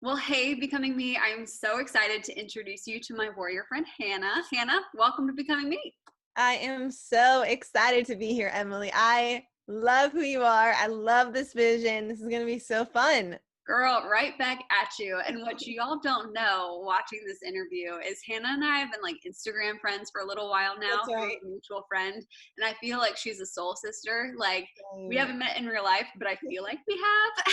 Well, hey, Becoming Me, I'm so excited to introduce you to my warrior friend, Hannah. Hannah, welcome to Becoming Me. I am so excited to be here, Emily. I love who you are. I love this vision. This is going to be so fun. Girl, right back at you. And what you all don't know watching this interview is Hannah and I have been like Instagram friends for a little while now That's through right. a mutual friend. And I feel like she's a soul sister. Like we Same. haven't met in real life, but I feel like we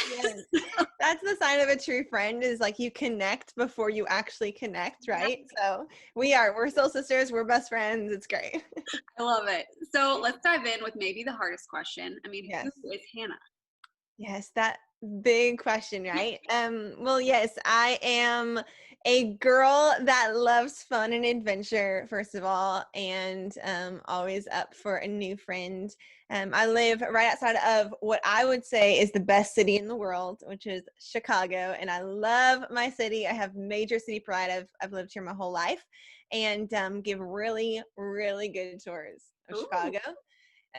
Yes. have. That's the sign of a true friend is like you connect before you actually connect, right? So we're soul sisters. We're best friends. It's great. I love it. So let's dive in with maybe the hardest question. I mean, who Yes. is Hannah? Yes, that big question, right? Well, yes, I am a girl that loves fun and adventure, first of all, and always up for a new friend. I live right outside of what I would say is the best city in the world, which is Chicago, and I love my city. I have major city pride. I've lived here my whole life, and give really, really good tours of Ooh. Chicago.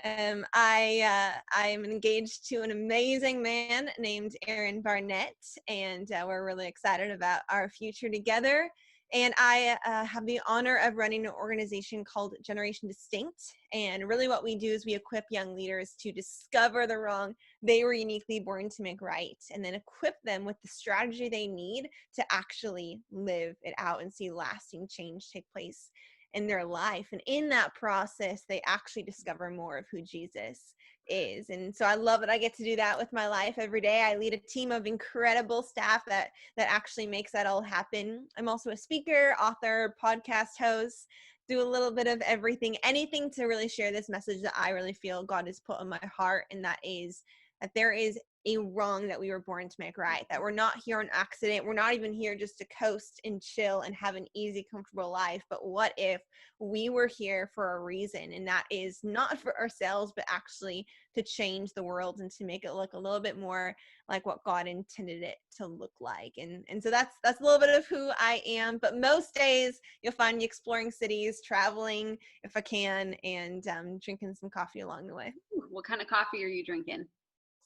I am engaged to an amazing man named Aaron Barnett, and we're really excited about our future together. And I have the honor of running an organization called Generation Distinct. And really, what we do is we equip young leaders to discover the wrong they were uniquely born to make right, and then equip them with the strategy they need to actually live it out and see lasting change take place in their life. And in that process, they actually discover more of who Jesus is. And so I love that I get to do that with my life every day. I lead a team of incredible staff that actually makes that all happen. I'm also a speaker, author, podcast host, do a little bit of everything, anything to really share this message that I really feel God has put on my heart, and that is that there is a wrong that we were born to make right, that we're not here on accident. We're not even here just to coast and chill and have an easy, comfortable life. But what if we were here for a reason? And that is not for ourselves, but actually to change the world and to make it look a little bit more like what God intended it to look like. And so that's a little bit of who I am. But most days you'll find me exploring cities, traveling if I can, and drinking some coffee along the way. What kind of coffee are you drinking?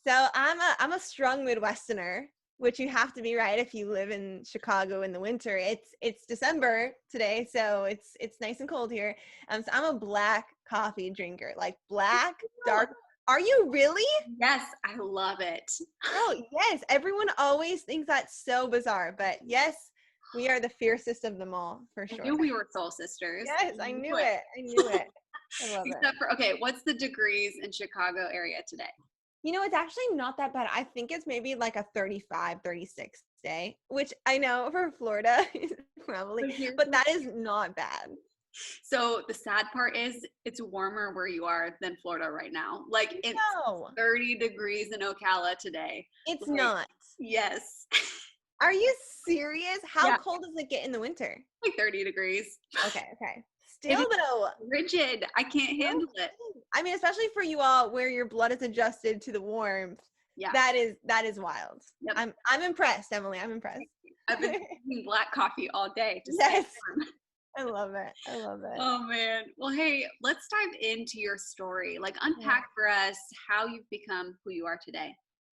So I'm a strong Midwesterner, which you have to be, right, if you live in Chicago in the winter. It's December today, so it's nice and cold here. So I'm a black coffee drinker, like black, dark. Are you really? Yes, I love it. Oh, yes. Everyone always thinks that's so bizarre, but yes, we are the fiercest of them all, for I sure. knew we were soul sisters. Yes, I I knew knew it. it. I knew it. I love it. Except for, okay, what's the degrees in Chicago area today? It's actually not that bad. I think it's maybe like a 35, 36 day, which I know for Florida is probably, but that is not bad. So the sad part is it's warmer where you are than Florida right now. Like it's No, 30 degrees in Ocala today. it's Like, not. yes. Are you serious? How Yeah, cold does it get in the winter? like 30 degrees. Okay. It is Still though, rigid. I can't no handle it. kidding. I mean, especially for you all where your blood is adjusted to the warmth. Yeah. That is wild. Yep. I'm impressed, Emily. I'm impressed. I've been drinking black coffee all day to stay Yes. warm. I love it. I love it. Oh man. Well, hey, let's dive into your story. Like Yeah. unpack for us how you've become who you are today.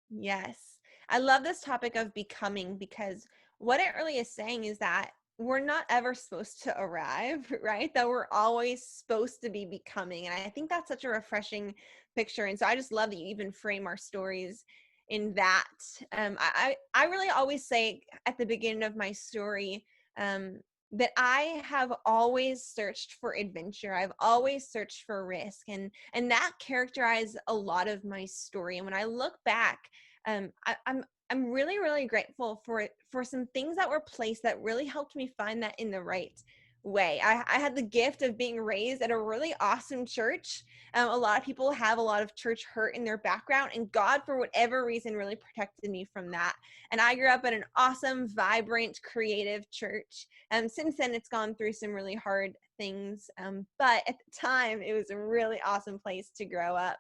Yes. I love this topic of becoming, because what it really is saying is that we're not ever supposed to arrive, right? That we're always supposed to be becoming. And I think that's such a refreshing picture. And so I just love that you even frame our stories in that. I really always say at the beginning of my story, um, that I have always searched for adventure. I've always searched for risk, and that characterized a lot of my story. And when I look back, I'm really, really grateful for some things that were placed that really helped me find that in the right way. I had the gift of being raised at a really awesome church. A lot of people have a lot of church hurt in their background, and God, for whatever reason, really protected me from that. And I grew up in an awesome, vibrant, creative church. Since then, it's gone through some really hard things. But at the time, it was a really awesome place to grow up.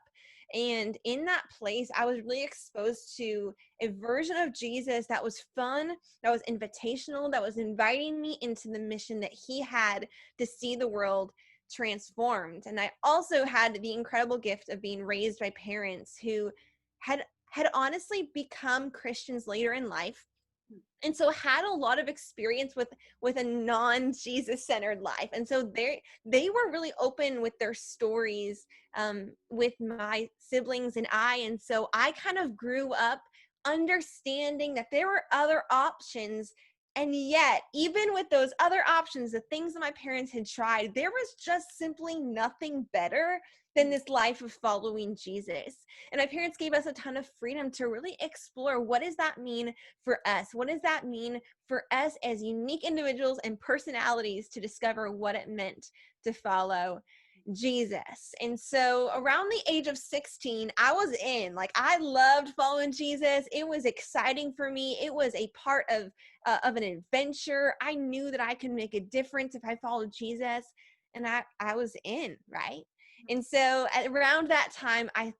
And in that place, I was really exposed to a version of Jesus that was fun, that was invitational, that was inviting me into the mission that he had to see the world transformed. And I also had the incredible gift of being raised by parents who had honestly become Christians later in life, and so had a lot of experience with a non-Jesus centered life. And so they were really open with their stories with my siblings and I. And so I kind of grew up understanding that there were other options. And yet, even with those other options, the things that my parents had tried, there was just simply nothing better than this life of following Jesus. And my parents gave us a ton of freedom to really explore, what does that mean for us? What does that mean for us as unique individuals and personalities to discover what it meant to follow Jesus? And so around the age of 16, I was in. Like, I loved following Jesus. It was exciting for me. It was a part of an adventure. I knew that I could make a difference if I followed Jesus, and I was in, right? And so at around that time, I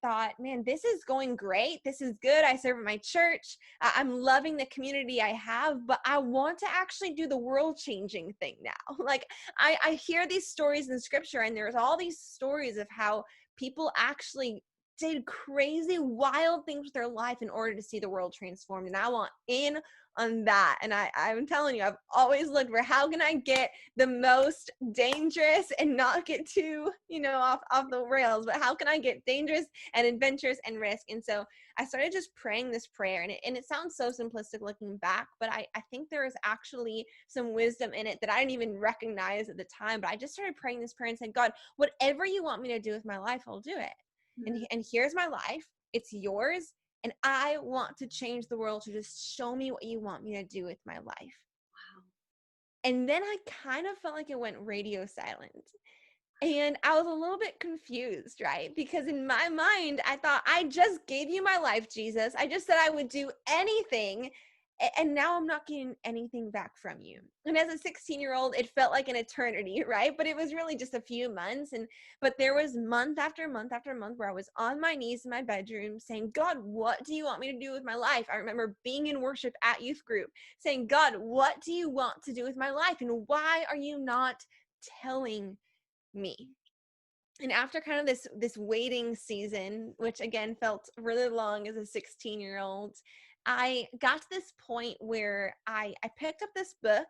thought, man, this is going great. This is good. I serve at my church. I'm loving the community I have, but I want to actually do the world changing thing now. Like, I hear these stories in scripture, and there's all these stories of how people actually did crazy, wild things with their life in order to see the world transformed. And I want in on that. And I'm telling you, I've always looked for, how can I get the most dangerous and not get too, off the rails, but how can I get dangerous and adventurous and risk? And so I started just praying this prayer, and it sounds so simplistic looking back, but I think there is actually some wisdom in it that I didn't even recognize at the time. But I just started praying this prayer and saying, God, whatever you want me to do with my life, I'll do it. And here's my life. It's yours. And I want to change the world, to just show me what you want me to do with my life. Wow. And then I kind of felt like it went radio silent. And I was a little bit confused, right? Because in my mind, I thought, I just gave you my life, Jesus. I just said I would do anything. And now I'm not getting anything back from you. And as a 16-year-old, it felt like an eternity, right? But it was really just a few months. But there was month after month after month where I was on my knees in my bedroom saying, God, what do you want me to do with my life? I remember being in worship at youth group saying, God, what do you want to do with my life? And why are you not telling me? And after kind of this waiting season, which again felt really long as a 16-year-old, I got to this point where I picked up this book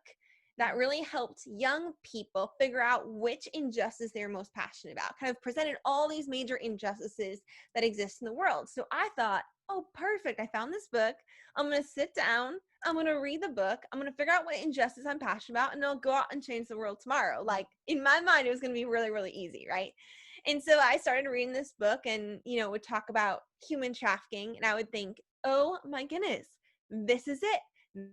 that really helped young people figure out which injustice they were most passionate about, kind of presented all these major injustices that exist in the world. So I thought, oh, perfect. I found this book. I'm going to sit down. I'm going to read the book. I'm going to figure out what injustice I'm passionate about, and I'll go out and change the world tomorrow. Like, in my mind, it was going to be really, really easy, right? And so I started reading this book, and, would talk about human trafficking, and I would think, oh my goodness, this is it.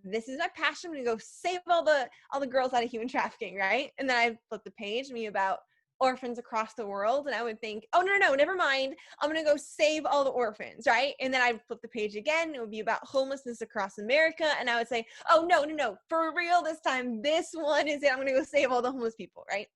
This is my passion. I'm going to go save all the girls out of human trafficking, right? And then I flip the page, me about orphans across the world, and I would think, oh, no, never mind. I'm going to go save all the orphans, right? And then I'd flip the page again. It would be about homelessness across America, and I would say, oh, no, for real this time, this one is it. I'm going to go save all the homeless people, right?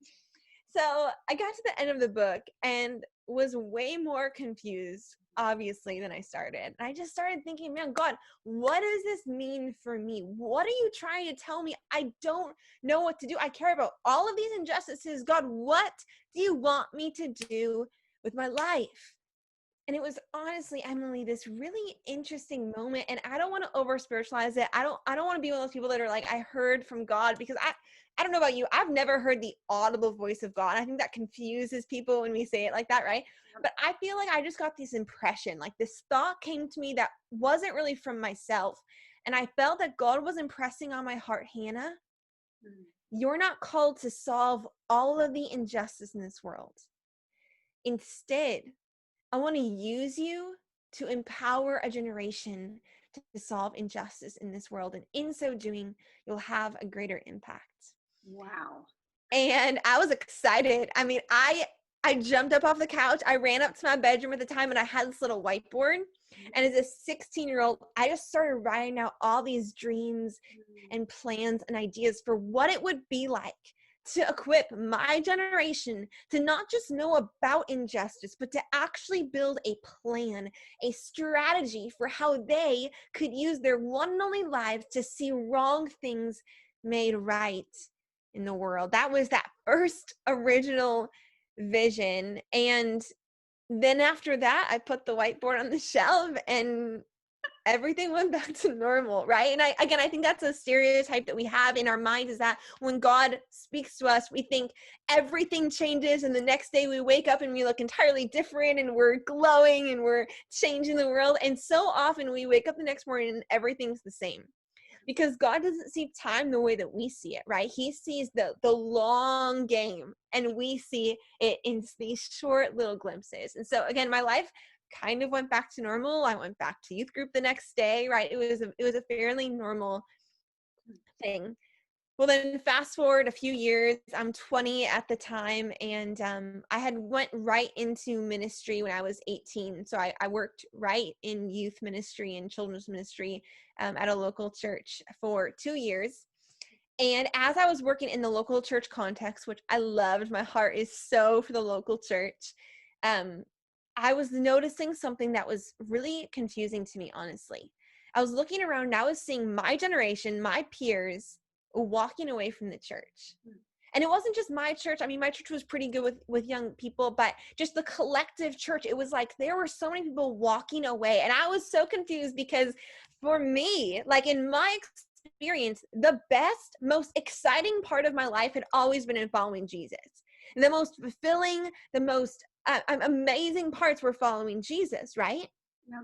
So I got to the end of the book and was way more confused, obviously, than I started. And I just started thinking, man, God, what does this mean for me? What are you trying to tell me? I don't know what to do. I care about all of these injustices. God, what do you want me to do with my life? And it was honestly, Emily, this really interesting moment. And I don't want to over spiritualize it. I don't want to be one of those people that are like, I heard from God, because I don't know about you. I've never heard the audible voice of God. I think that confuses people when we say it like that, right? But I feel like I just got this impression, like this thought came to me that wasn't really from myself. And I felt that God was impressing on my heart, Hannah, you're not called to solve all of the injustice in this world. Instead, I want to use you to empower a generation to solve injustice in this world. And in so doing, you'll have a greater impact. Wow. And I was excited. I mean, I jumped up off the couch. I ran up to my bedroom at the time, and I had this little whiteboard. And as a 16-year-old, I just started writing out all these dreams and plans and ideas for what it would be like to equip my generation to not just know about injustice, but to actually build a plan, a strategy for how they could use their one and only lives to see wrong things made right in the world. That was that first original vision. And then after that, I put the whiteboard on the shelf, and everything went back to normal, right? And I think that's a stereotype that we have in our mind, is that when God speaks to us, we think everything changes, and the next day we wake up and we look entirely different, and we're glowing and we're changing the world. And so often we wake up the next morning and everything's the same, because God doesn't see time the way that we see it, right? He sees the long game, and we see it in these short little glimpses. And so again, my life kind of went back to normal. I went back to youth group the next day, right? It was a fairly normal thing. Well, then fast forward a few years, I'm 20 at the time, and I had went right into ministry when I was 18. So I worked right in youth ministry and children's ministry at a local church for 2 years. And as I was working in the local church context, which I loved, my heart is so for the local church, I was noticing something that was really confusing to me, honestly. I was looking around and I was seeing my generation, my peers, walking away from the church. And it wasn't just my church. I mean, my church was pretty good with young people, but just the collective church, it was like there were so many people walking away. And I was so confused, because for me, like in my experience, the best, most exciting part of my life had always been in following Jesus. And the most fulfilling, the most amazing parts were following Jesus, right? Yep.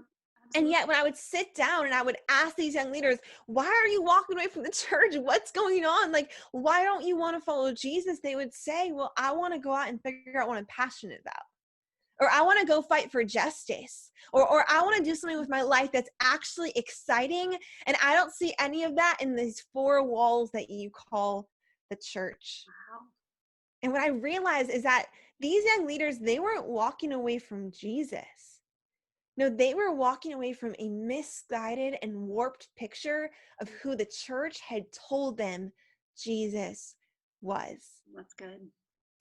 And yet when I would sit down and I would ask these young leaders, why are you walking away from the church? What's going on? Like, why don't you want to follow Jesus? They would say, well, I want to go out and figure out what I'm passionate about. Or I want to go fight for justice. Or I want to do something with my life that's actually exciting. And I don't see any of that in these four walls that you call the church. Wow. And what I realized is that these young leaders, they weren't walking away from Jesus. No, they were walking away from a misguided and warped picture of who the church had told them Jesus was. That's good.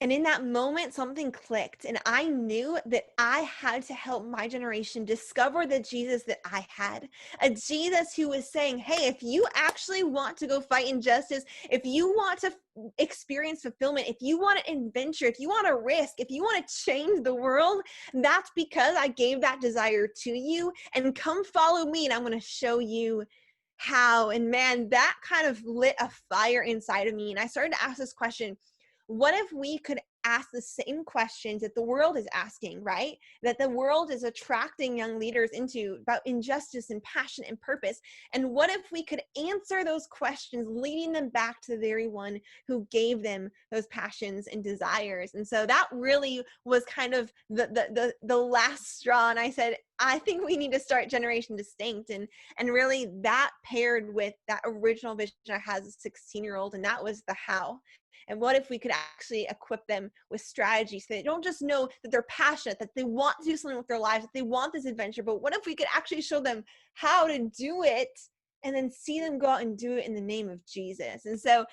And in that moment, something clicked, and I knew that I had to help my generation discover the Jesus that I had, a Jesus who was saying, hey, if you actually want to go fight injustice, if you want to experience fulfillment, if you want an adventure, if you want to risk, if you want to change the world, that's because I gave that desire to you, and come follow me, and I'm going to show you how. And man, that kind of lit a fire inside of me, and I started to ask this question: what if we could ask the same questions that the world is asking, right? That the world is attracting young leaders into, about injustice and passion and purpose. And what if we could answer those questions, leading them back to the very one who gave them those passions and desires? And so that really was kind of the last straw. And I said, I think we need to start Generation Distinct. And really that paired with that original vision I had as a 16-year-old, and that was the how. And what if we could actually equip them with strategy, so they don't just know that they're passionate, that they want to do something with their lives, that they want this adventure, but what if we could actually show them how to do it, and then see them go out and do it in the name of Jesus? And so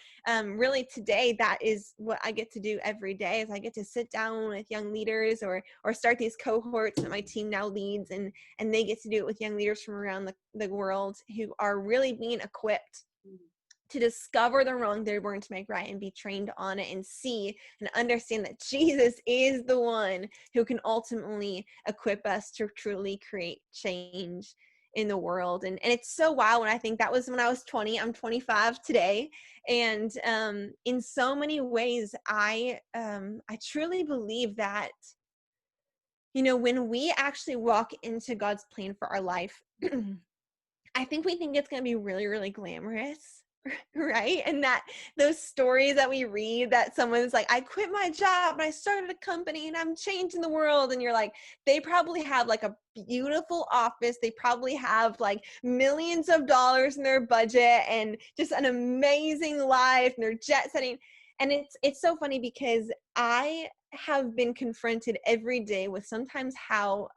really today, that is what I get to do every day, is I get to sit down with young leaders or start these cohorts that my team now leads, and they get to do it with young leaders from around the world who are really being equipped to discover the wrong they're going to make right, and be trained on it, and see and understand that Jesus is the one who can ultimately equip us to truly create change in the world. And it's so wild when I think that was when I was 20. I'm 25 today. And in so many ways, I truly believe that, you know, when we actually walk into God's plan for our life, I think we think it's going to be really, really glamorous. Right? And that those stories that we read, that someone's like, I quit my job and I started a company and I'm changing the world. And you're like, they probably have like a beautiful office. They probably have like millions of dollars in their budget and just an amazing life, and they're jet setting. And it's so funny, because I have been confronted every day with sometimes how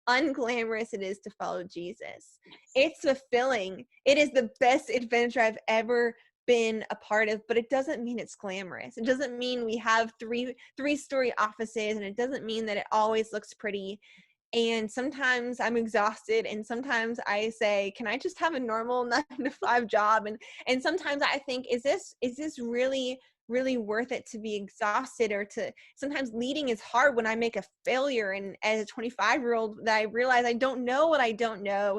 unglamorous it is to follow Jesus. It's fulfilling. It is the best adventure I've ever been a part of, but it doesn't mean it's glamorous. It doesn't mean we have three-story offices, and it doesn't mean that it always looks pretty. And sometimes I'm exhausted, and sometimes I say, can I just have a normal 9-to-5 job? And sometimes I think, is this really worth it to be exhausted? Or to, sometimes leading is hard when I make a failure, and as a 25-year-old that I realize I don't know what I don't know.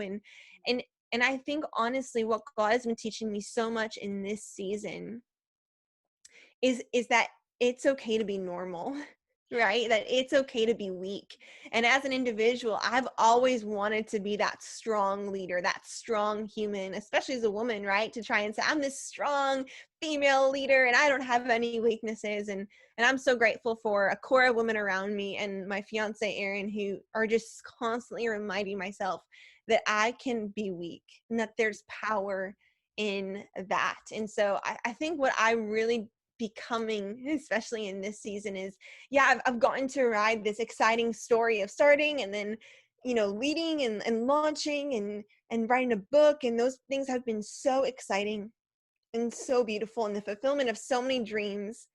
And I think honestly what God has been teaching me so much in this season is that it's okay to be normal. Right? That it's okay to be weak. And as an individual, I've always wanted to be that strong leader, that strong human, especially as a woman, right? To try and say, I'm this strong female leader and I don't have any weaknesses. And I'm so grateful for a core of women around me and my fiance, Aaron, who are just constantly reminding myself that I can be weak and that there's power in that. And so I think what I really becoming, especially in this season, is I've gotten to ride this exciting story of starting and then leading and launching and writing a book, and those things have been so exciting and so beautiful, and the fulfillment of so many dreams.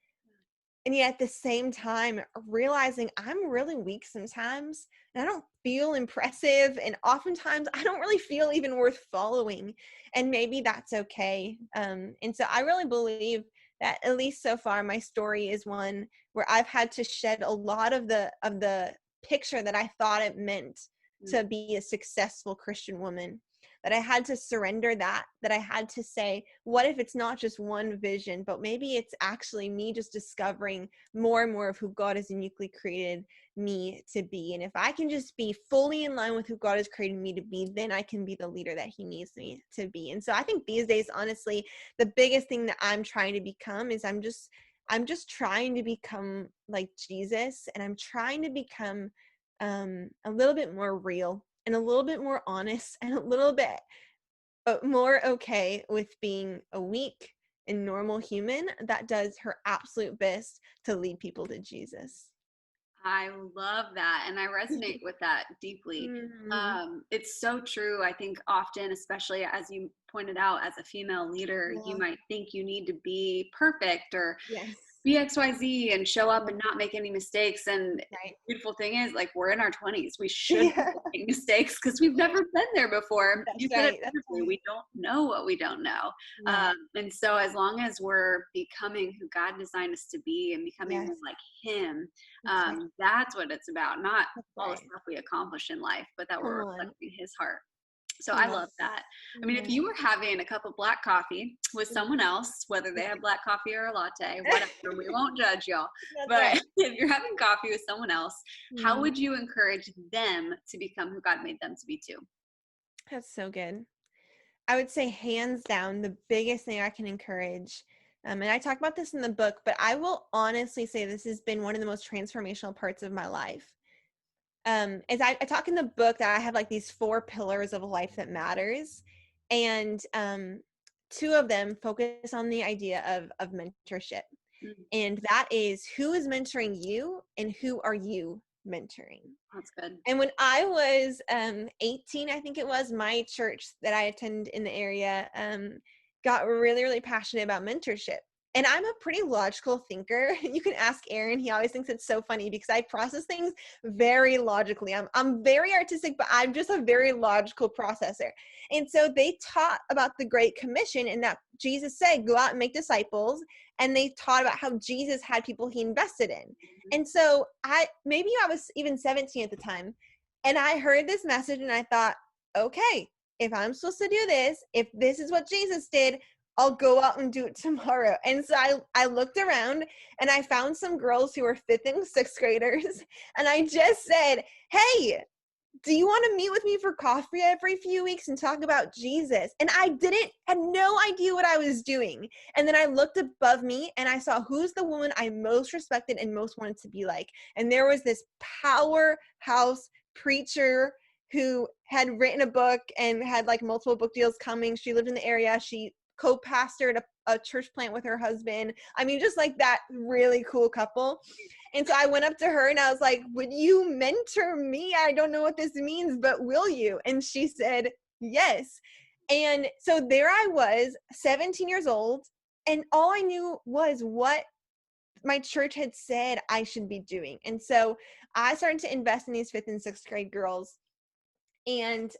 And yet at the same time realizing I'm really weak sometimes and I don't feel impressive, and oftentimes I don't really feel even worth following, and maybe that's okay. And so I really believe that, at least so far, my story is one where I've had to shed a lot of the picture that I thought it meant to be a successful Christian woman. That I had to surrender that I had to say, what if it's not just one vision, but maybe it's actually me just discovering more and more of who God has uniquely created me to be. And if I can just be fully in line with who God has created me to be, then I can be the leader that he needs me to be. And so I think these days, honestly, the biggest thing that I'm trying to become is I'm just trying to become like Jesus, and I'm trying to become a little bit more real and a little bit more honest and a little bit more okay with being a weak and normal human that does her absolute best to lead people to Jesus. I love that. And I resonate with that deeply. Mm-hmm. It's so true. I think often, especially as you pointed out, as a female leader, you Yeah. might think you need to be perfect or Yes. be XYZ and show up Yeah. and not make any mistakes. And Right. the beautiful thing is, like, we're in our 20s. We should be Yeah. making mistakes because we've never been there before. That's You said it right. That's beautifully. right. We don't know what we don't know. Yeah. And so, as long as we're becoming who God designed us to be and becoming Yes. more like Him, That's right. that's what it's about. Not That's all the right. stuff we accomplish in life, but that Come we're on. reflecting His heart. So I love Yes. that. I mean, if Yeah. you were having a cup of black coffee with someone else, whether they have black coffee or a latte, whatever, we won't judge y'all. That's But right. if you're having coffee with someone else, how Mm, would you encourage them to become who God made them to be too? that's so good. I would say hands down, the biggest thing I can encourage, and I talk about this in the book, but I will honestly say this has been one of the most transformational parts of my life. As I talk in the book that I have like these 4 pillars of a life that matters, and 2 of them focus on the idea of mentorship, Mm, and that is who is mentoring you and who are you mentoring. that's good. And when I was 18, I think it was, my church that I attend in the area got really, really passionate about mentorship. And I'm a pretty logical thinker. You can ask Aaron. He always thinks it's so funny because I process things very logically. I'm very artistic, but I'm just a very logical processor. And so they taught about the Great Commission and that Jesus said, go out and make disciples. And they taught about how Jesus had people he invested in. And so I was even 17 at the time, and I heard this message and I thought, okay, if I'm supposed to do this, if this is what Jesus did, I'll go out and do it tomorrow. And so I looked around and I found some girls who were 5th and 6th graders, and I just said, hey, do you want to meet with me for coffee every few weeks and talk about Jesus? And I had no idea what I was doing. And then I looked above me and I saw who's the woman I most respected and most wanted to be like. And there was this powerhouse preacher who had written a book and had like multiple book deals coming. She lived in the area. She co-pastored a church plant with her husband. I mean, just like that really cool couple. And so I went up to her and I was like, would you mentor me? I don't know what this means, but will you? And she said, yes. And so there I was, 17 years old, and all I knew was what my church had said I should be doing. And so I started to invest in these 5th and 6th grade girls. And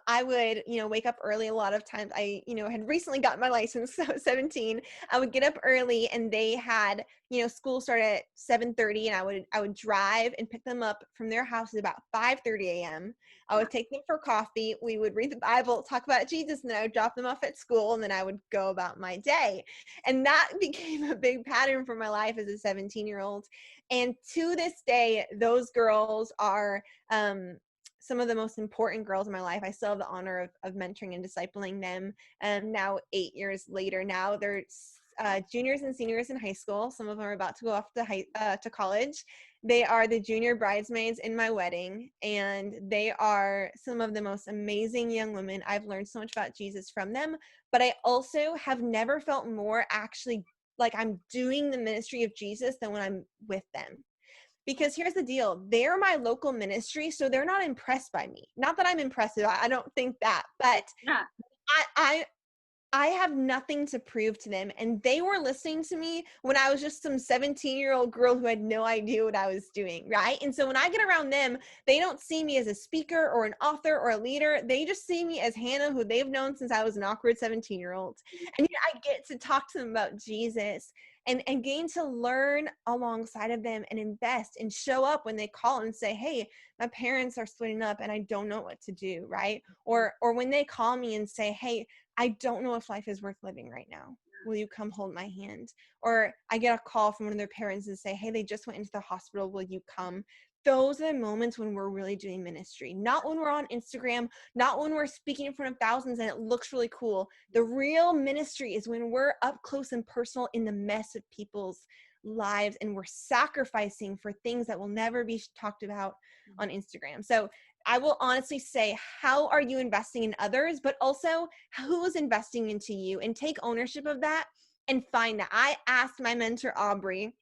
I would, wake up early. A lot of times I, had recently gotten my license, so I was 17. I would get up early, and they had, school started at 7:30, and I would drive and pick them up from their house at about 5:30 a.m. I would take them for coffee. We would read the Bible, talk about Jesus, and then I would drop them off at school, and then I would go about my day. And that became a big pattern for my life as a 17-year-old. And to this day, those girls are some of the most important girls in my life. I still have the honor of mentoring and discipling them. Now 8 years later, now they're juniors and seniors in high school. Some of them are about to go off to college. They are the junior bridesmaids in my wedding, and they are some of the most amazing young women. I've learned so much about Jesus from them, but I also have never felt more actually like I'm doing the ministry of Jesus than when I'm with them. Because here's the deal, they're my local ministry, so they're not impressed by me. Not that I'm impressive, I don't think that, but Yeah. I have nothing to prove to them. And they were listening to me when I was just some 17-year-old girl who had no idea what I was doing, right? And so when I get around them, they don't see me as a speaker or an author or a leader. They just see me as Hannah, who they've known since I was an awkward 17-year-old. And yet I get to talk to them about Jesus and gain to learn alongside of them and invest and show up when they call and say, hey, my parents are splitting up and I don't know what to do, right? Or when they call me and say, hey, I don't know if life is worth living right now. Will you come hold my hand? Or I get a call from one of their parents and say, hey, they just went into the hospital. Will you come? Those are the moments when we're really doing ministry. Not when we're on Instagram, not when we're speaking in front of thousands and it looks really cool. The real ministry is when we're up close and personal in the mess of people's lives, and we're sacrificing for things that will never be talked about on Instagram. So I will honestly say, how are you investing in others, but also who is investing into you, and take ownership of that and find that. I asked my mentor, Aubrey,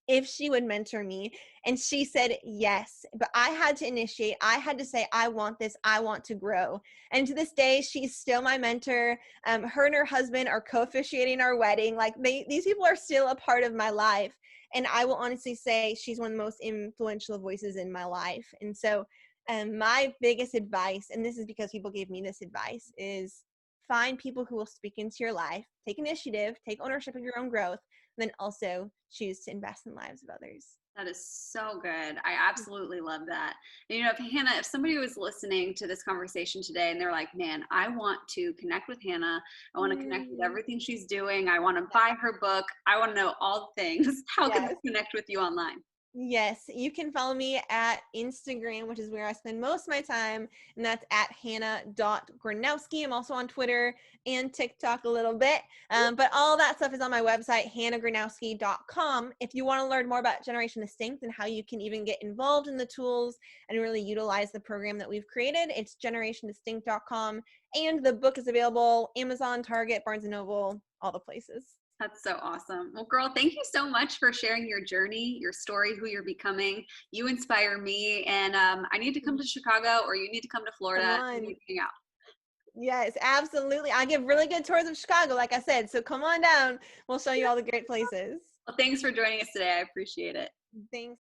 if she would mentor me, and she said yes, but I had to initiate. I had to say, I want this, I want to grow. And to this day, she's still my mentor. Her and her husband are co-officiating our wedding. Like these people are still a part of my life. And I will honestly say she's one of the most influential voices in my life. And so my biggest advice, and this is because people gave me this advice, is find people who will speak into your life, take initiative, take ownership of your own growth, and then also choose to invest in the lives of others. That is so good. I absolutely love that. And, Hannah, if somebody was listening to this conversation today and they're like, man, I want to connect with Hannah. I want to connect with everything she's doing. I want to buy her book. I want to know all the things. How can they connect with you online? Yes, you can follow me at Instagram, which is where I spend most of my time, and that's at Hannah.Gronowski. I'm also on Twitter and TikTok a little bit, but all that stuff is on my website, HannahGronowski.com. If you want to learn more about Generation Distinct and how you can even get involved in the tools and really utilize the program that we've created, it's generationdistinct.com, and the book is available Amazon, Target, Barnes & Noble, all the places. That's so awesome. Well, girl, thank you so much for sharing your journey, your story, who you're becoming. You inspire me, and I need to come to Chicago, or you need to come to Florida and hang out. Yes, absolutely. I give really good tours of Chicago, like I said. So come on down. We'll show you all the great places. Well, thanks for joining us today. I appreciate it. Thanks.